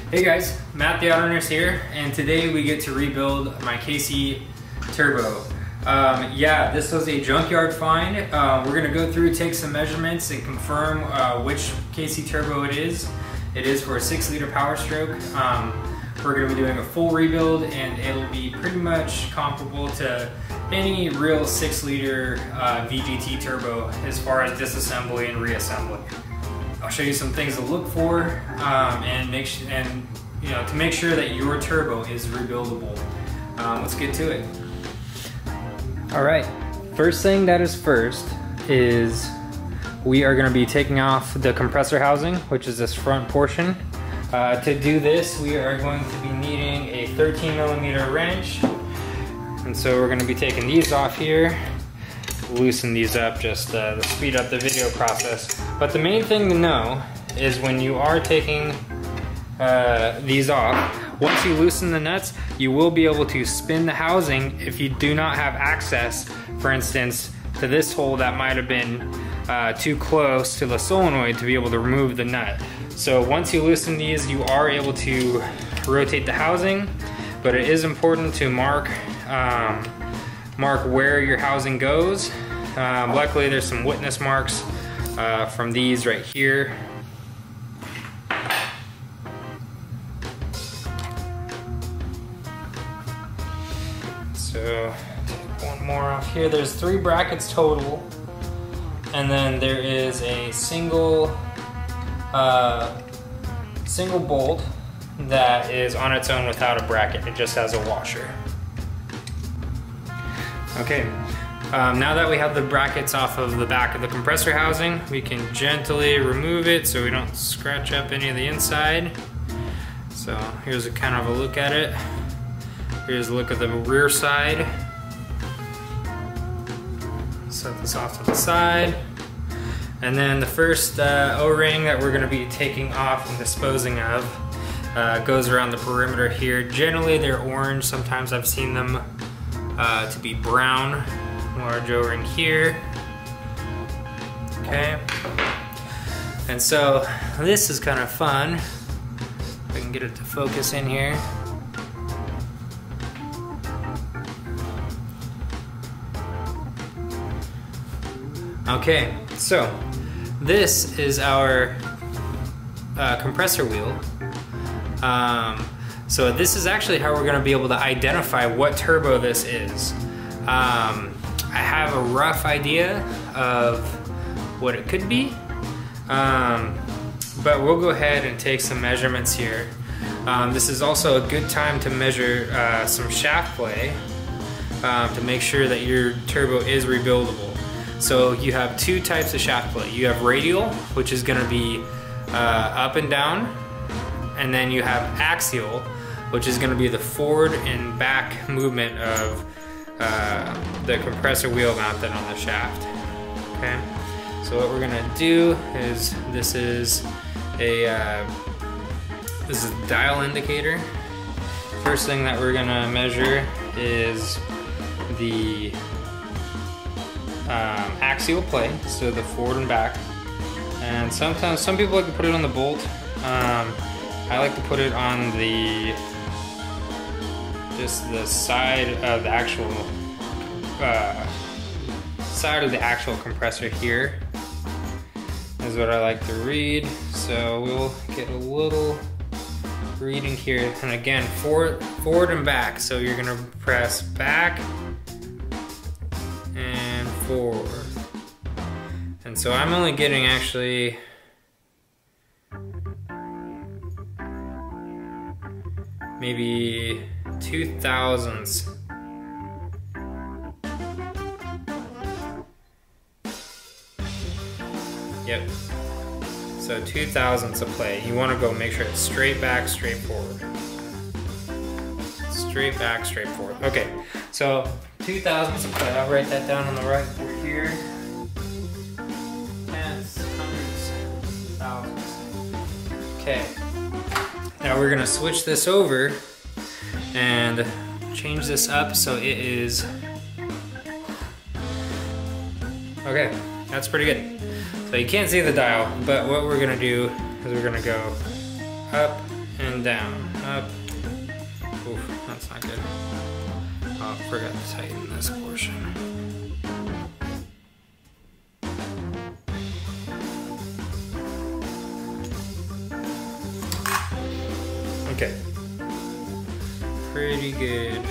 Hey guys, Matt the Auto Nurse here, and today we get to rebuild my KC turbo. Yeah, this was a junkyard find. We're gonna go through, take some measurements, and confirm which KC turbo it is. It is for a 6-liter Power Stroke. We're gonna be doing a full rebuild, and it'll be pretty much comparable to any real 6-liter VGT turbo as far as disassembly and reassembly. I'll show you some things to look for and to make sure that your turbo is rebuildable. Let's get to it. All right, first thing that is first is we are going to be taking off the compressor housing, which is this front portion. To do this, we are going to be needing a 13mm wrench, and so we're going to be taking these off here. Loosen these up just to speed up the video process. But the main thing to know is when you are taking these off, once you loosen the nuts, you will be able to spin the housing if you do not have access, for instance, to this hole that might have been too close to the solenoid to be able to remove the nut. So once you loosen these, you are able to rotate the housing, but it is important to mark where your housing goes. Luckily there's some witness marks from these right here. So take one more off here. There's 3 brackets total, and then there is a single bolt that is on its own without a bracket. It just has a washer. Okay, now that we have the brackets off of the back of the compressor housing, we can gently remove it so we don't scratch up any of the inside. So here's a kind of a look at it. Here's a look at the rear side. Set this off to the side. And then the first O-ring that we're gonna be taking off and disposing of goes around the perimeter here. Generally they're orange, sometimes I've seen them to be brown. Large O-ring here. Okay. And so this is kind of fun. If I can get it to focus in here. Okay, so this is our compressor wheel. So this is actually how we're going to be able to identify what turbo this is. I have a rough idea of what it could be, but we'll go ahead and take some measurements here. This is also a good time to measure some shaft play to make sure that your turbo is rebuildable. So you have 2 types of shaft play. You have radial, which is going to be up and down, and then you have axial, which is going to be the forward and back movement of the compressor wheel mounted on the shaft. Okay, so what we're going to do is this is a dial indicator. First thing that we're going to measure is the axial play, so the forward and back. And sometimes some people like to put it on the bolt. I like to put it on just the side of the actual compressor here is what I like to read. So we'll get a little reading here, and again forward and back. So you're gonna press back and forward. And so I'm only getting actually maybe 0.02. Yep. So 0.02 of play. You want to go make sure it's straight back, straight forward. Straight back, straight forward. Okay. So 0.02 of play. I'll write that down on the right here. Tenths, hundredths, thousands. Okay. Now we're gonna switch this over and change this up so it is, okay, that's pretty good. So you can't see the dial, but what we're gonna do is we're gonna go up and down, up. Oof, that's not good. Oh, forgot to tighten this portion. Okay, pretty good.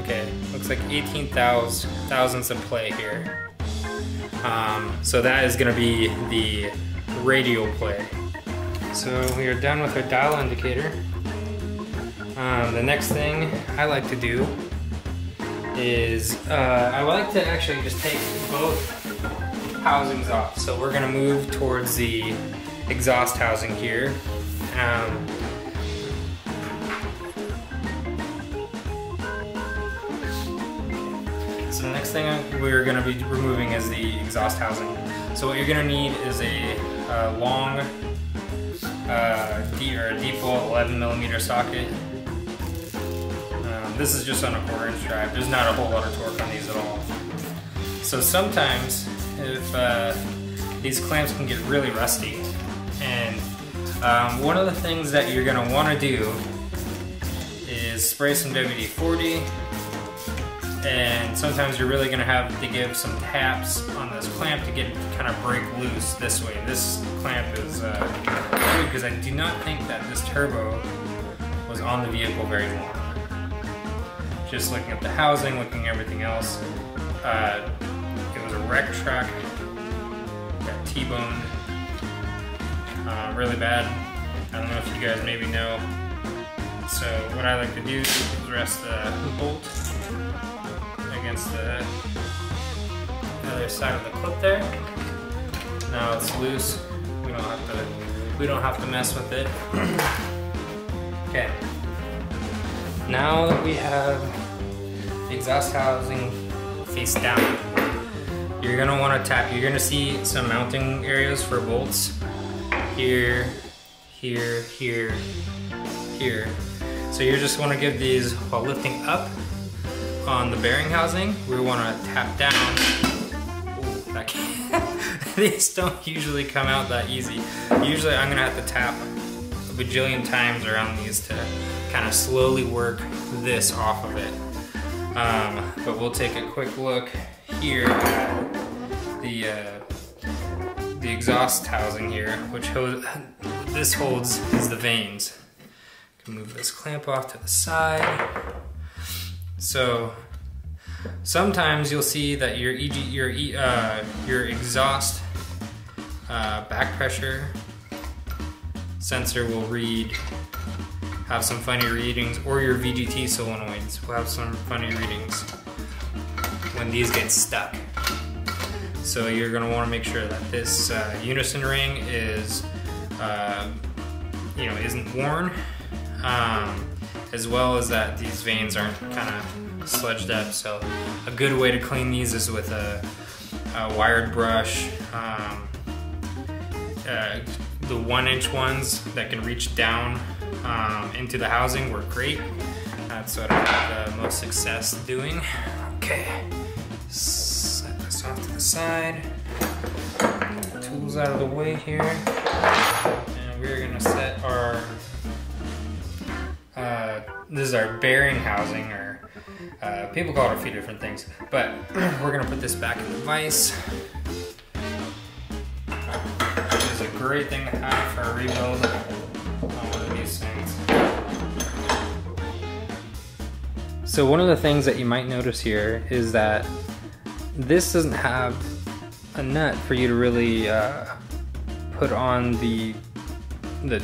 Okay, looks like 18 thousandths of play here. So that is going to be the radial play. So we are done with our dial indicator. The next thing I like to do is I like to actually just take both housings off. So we're going to move towards the exhaust housing here. So the next thing we're going to be removing is the exhaust housing. So what you're going to need is a long default 11mm socket. This is just on a 1/4" drive. There's not a whole lot of torque on these at all. So sometimes if these clamps can get really rusty, and one of the things that you're going to want to do is spray some WD-40. And sometimes you're really going to have to give some taps on this clamp to get it to kind of break loose this way. This clamp is good because I do not think that this turbo was on the vehicle very long. Just looking at the housing, looking at everything else, it was a wreck truck, got T-boned, really bad. I don't know if you guys maybe know. So what I like to do is rest the bolt against the other side of the clip there. Now it's loose. We don't have to mess with it. Okay. Now that we have the exhaust housing face down, you're gonna want to tap. You're gonna see some mounting areas for bolts here, here, here, here. So you just want to give these while lifting up on the bearing housing. We want to tap down. Ooh, that can't. These don't usually come out that easy. Usually I'm gonna have to tap a bajillion times around these to kind of slowly work this off of it. But we'll take a quick look here at the exhaust housing here, which this holds is the vanes. Can move this clamp off to the side. So sometimes you'll see that your exhaust back pressure sensor will have some funny readings, or your VGT solenoids will have some funny readings when these get stuck. So you're going to want to make sure that this unison ring is, isn't worn, as well as that these vanes aren't kind of sludged up. So a good way to clean these is with a wired brush. The 1-inch ones that can reach down into the housing work great. That's what I have the most success doing. Okay, set this off to the side. Get the tools out of the way here, and we're gonna set our. This is our bearing housing, or people call it a few different things, but we're gonna put this back in the vise. Which is a great thing to have for a rebuild on one of these things. So one of the things that you might notice here is that this doesn't have a nut for you to really put on the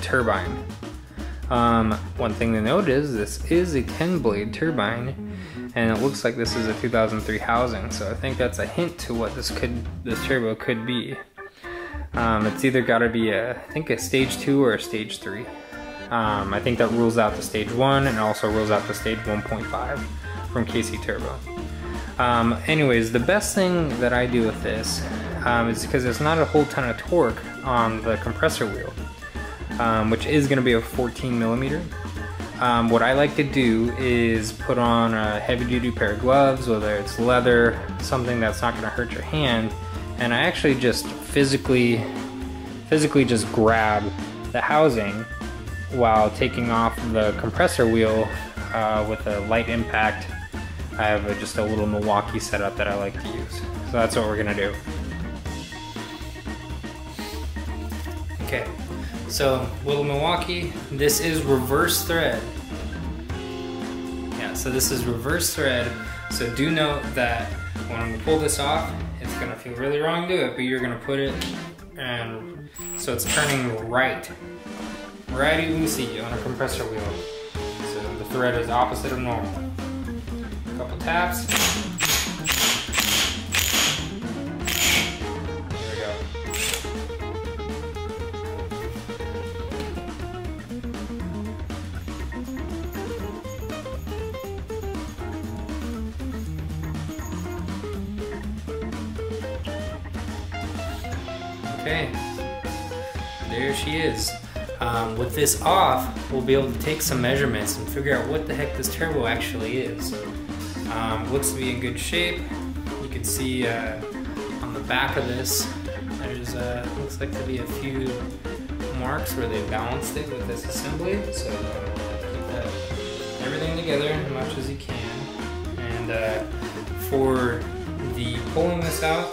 turbine. One thing to note is this is a 10-blade turbine, and it looks like this is a 2003 housing, so I think that's a hint to what this turbo could be. It's either got to be I think a stage 2 or a stage 3. I think that rules out the stage 1 and also rules out the stage 1.5 from KC Turbo. Anyways, the best thing that I do with this, is because there's not a whole ton of torque on the compressor wheel, which is going to be a 14 millimeter. What I like to do is put on a heavy duty pair of gloves, whether it's leather, something that's not going to hurt your hand, and I actually just physically just grab the housing while taking off the compressor wheel with a light impact. I have just a little Milwaukee setup that I like to use. So that's what we're gonna do. Okay, so little Milwaukee, this is reverse thread. Yeah, so this is reverse thread. So do note that when we pull this off, it's gonna feel really wrong to do it, but you're gonna put it and so it's turning righty-loosey on a compressor wheel. So the thread is opposite of normal. A couple taps. There we go. Okay, there she is. With this off, we'll be able to take some measurements and figure out what the heck this turbo actually is. Looks to be in good shape. You can see on the back of this, there's looks like to be a few marks where they balanced it with this assembly. So keep everything together as much as you can. And for the pulling this out,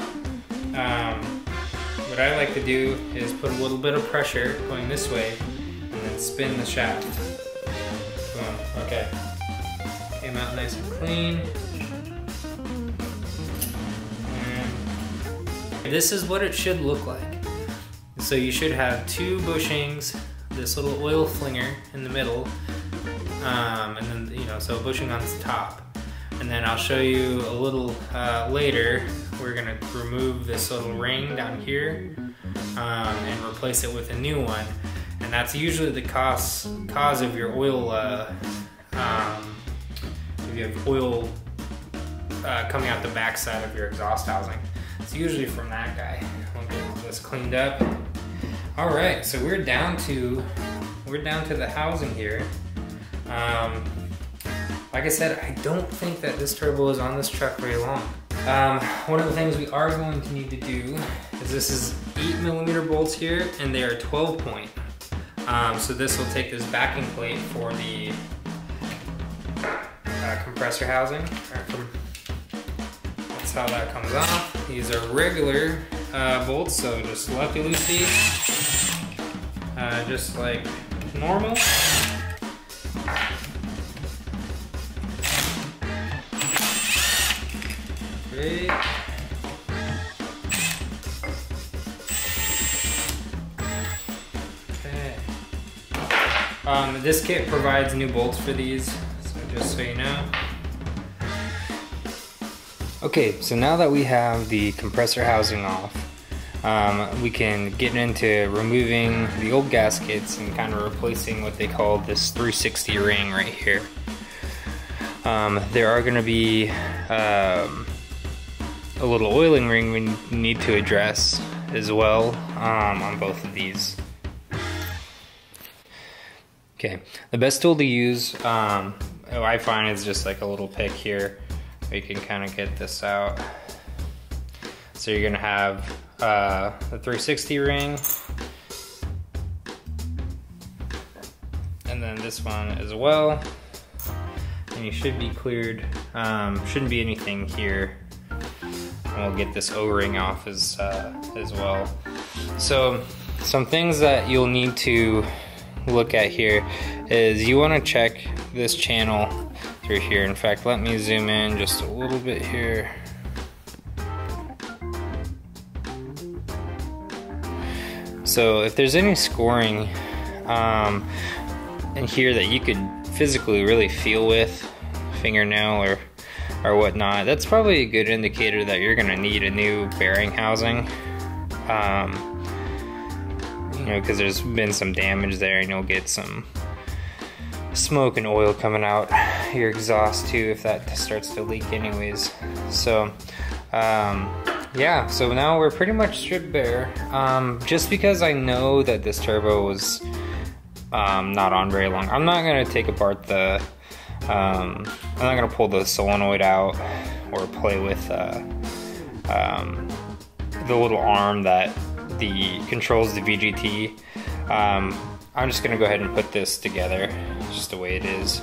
what I like to do is put a little bit of pressure going this way and then spin the shaft. Boom, okay. Came out nice and clean. And this is what it should look like. So you should have two bushings, this little oil flinger in the middle, and then, so a bushing on the top. And then I'll show you a little later. We're gonna remove this little ring down here and replace it with a new one. And that's usually the cause of your oil, if you have oil coming out the backside of your exhaust housing. It's usually from that guy. We'll get this cleaned up. All right, so we're down to the housing here. Like I said, I don't think that this turbo is on this truck very long. One of the things we are going to need to do is this is 8mm bolts here, and they are 12 point. So this will take this backing plate for the compressor housing. That's how that comes off. These are regular bolts, so just lefty-loosey, just like normal. Great. Okay. This kit provides new bolts for these, so just so you know. Okay, so now that we have the compressor housing off, we can get into removing the old gaskets and kind of replacing what they call this 360 ring right here. There are going to be a little oiling ring we need to address as well on both of these. Okay, the best tool to use, I find, is just like a little pick here. You can kind of get this out. So you're gonna have the 360 ring, and then this one as well. And you should be cleared. Shouldn't be anything here. And we'll get this O-ring off as well. So some things that you'll need to look at here is you want to check this channel through here. In fact, let me zoom in just a little bit here. So if there's any scoring in here that you could physically really feel with fingernail or whatnot, that's probably a good indicator that you're gonna need a new bearing housing. You know, because there's been some damage there, and you'll get some smoke and oil coming out your exhaust too if that starts to leak anyways. So yeah, so now we're pretty much stripped bare. Just because I know that this turbo was not on very long, I'm not gonna take apart the, I'm not gonna pull the solenoid out or play with the little arm that controls the VGT. I'm just gonna go ahead and put this together just the way it is.